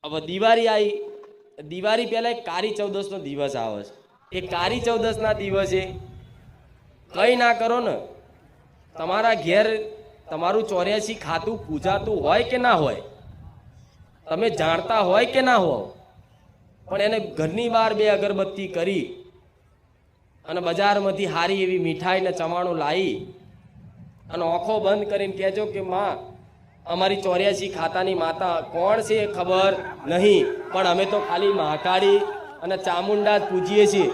હવે દિવાળી આવી, દિવાળી પહેલા એક કાળી ચૌદસનો દિવસ આવે છે. એ કાળી ચૌદસના દિવસે કંઈ ના કરો ને, તમારા ઘેર તમારું 84 ખાતું પૂજાતું હોય કે ના હોય, તમે જાણતા હોય કે ના હો, પણ એને ઘરની બહાર 2 અગરબત્તી કરી અને બજારમાંથી સારી એવી મીઠાઈ ને ચવાણું લાવી અને આંખો બંધ કરીને કહેજો કે માં, અમારી 84 ખાતાની માતા કોણ છે એ ખબર નહીં, પણ અમે તો ખાલી મહાકાળી અને ચામુંડા જ પૂજીએ છીએ,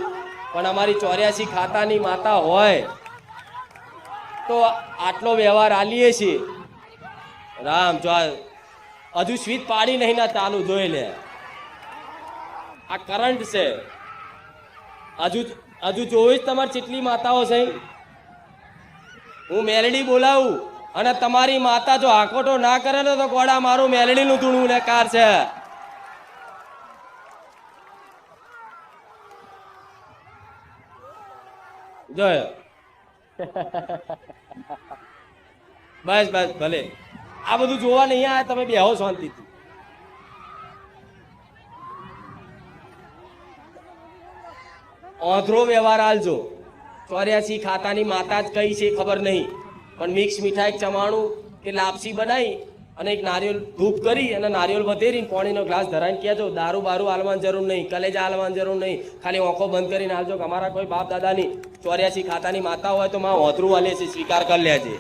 પણ અમારી 84 ખાતાની માતા હોય તો આટલો વ્યવહાર આલીએ છીએ. રામ જો હજુ સ્વીચ પાડી નહીં ના ચાલુ જોઈ લે, આ કરંટ છે. હજુ જોઈશ તમારી કેટલી માતાઓ છે. હું મેલડી બોલાવું અને તમારી માતા જો હાકોટો ના કરે ને તો ગોડા મારું મેલડીનું ધૂણું ને કાર છે. જોયો બસ બસ ભલે, આ બધું જોવા નહીં આયા, તમે બેહો શાંતિથી. ઓંધળો વ્યવહાર આલજો. 84 ખાતાની માતા જ કઈ છે ખબર નહીં, પણ મિક્સ મીઠાઈ ચવાણું કે લાપસી બનાવી અને એક નારિયેળ ધૂપ કરી અને નારિયેળ વધેરીને પાણીનો ગ્લાસ ધરાઈને કહેજો, દારૂ બારૂ આલવાની જરૂર નહીં, કલેજા આલવાની જરૂર નહીં, ખાલી આંખો બંધ કરીને આલજો કે અમારા કોઈ બાપ દાદાની 84 ખાતાની માતા હોય તો માં ઓંધળું આલે છે, સ્વીકાર કરી લેજે.